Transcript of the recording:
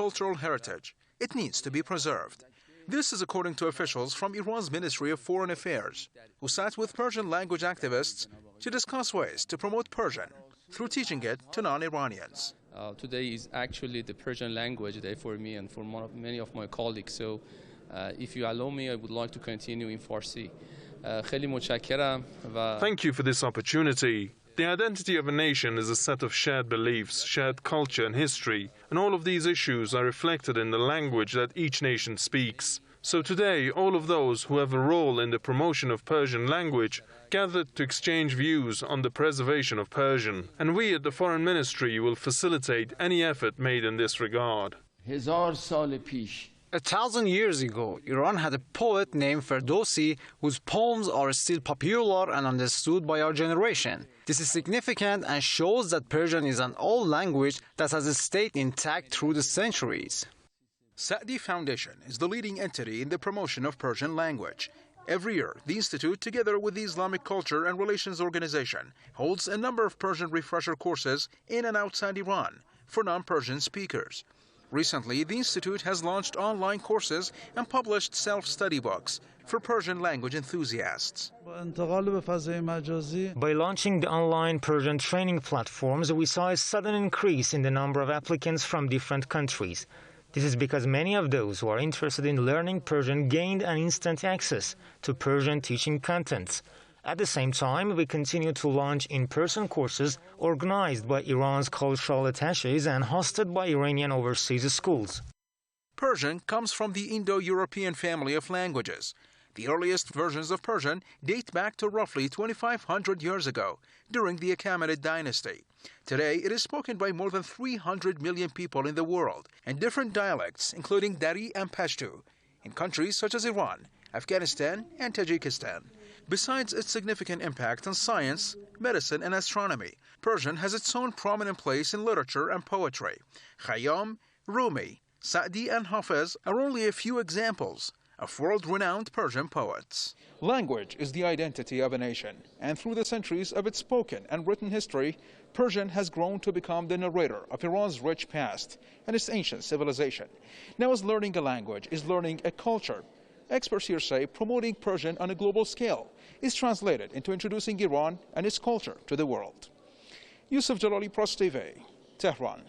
cultural heritage. It needs to be preserved. This is according to officials from Iran's Ministry of Foreign Affairs, who sat with Persian language activists to discuss ways to promote Persian through teaching it to non-Iranians. Today is actually the Persian language day for me and for many of my colleagues. So if you allow me, I would like to continue in Farsi. خیلی متشکرم و Thank you for this opportunity. The identity of a nation is a set of shared beliefs, shared culture and history, and all of these issues are reflected in the language that each nation speaks. So today, all of those who have a role in the promotion of Persian language gathered to exchange views on the preservation of Persian, and we at the Foreign Ministry will facilitate any effort made in this regard. 1000 سال پیش 1,000 years ago, Iran had a poet named Ferdowsi whose poems are still popular and understood by our generation. This is significant and shows that Persian is an old language that has stayed intact through the centuries. Sa'dی Foundation is the leading entity in the promotion of Persian language. Every year, the Institute, together with the Islamic Culture and Relations Organization, holds a number of Persian refresher courses in and outside Iran for non-Persian speakers. Recently, the Institute has launched online courses and published self-study books for Persian language enthusiasts. By launching the online Persian training platforms, we saw a sudden increase in the number of applicants from different countries. This is because many of those who are interested in learning Persian gained an instant access to Persian teaching contents. At the same time, we continue to launch in-person courses organized by Iran's cultural attaches and hosted by Iranian overseas schools. Persian comes from the Indo-European family of languages. The earliest versions of Persian date back to roughly 2,500 years ago, during the Achaemenid dynasty. Today, it is spoken by more than 300 million people in the world, and different dialects, including Dari and Pashto, in countries such as Iran, Afghanistan, and Tajikistan. Besides its significant impact on science, medicine, and astronomy, Persian has its own prominent place in literature and poetry. Khayyam, Rumi, Sa'di, and Hafiz are only a few examples of world-renowned Persian poets. Language is the identity of a nation, and through the centuries of its spoken and written history, Persian has grown to become the narrator of Iran's rich past and its ancient civilization. Now, as learning a language is learning a culture, experts here say promoting Persian on a global scale is translated into introducing Iran and its culture to the world. Yusuf Jalali, Press TV, Tehran.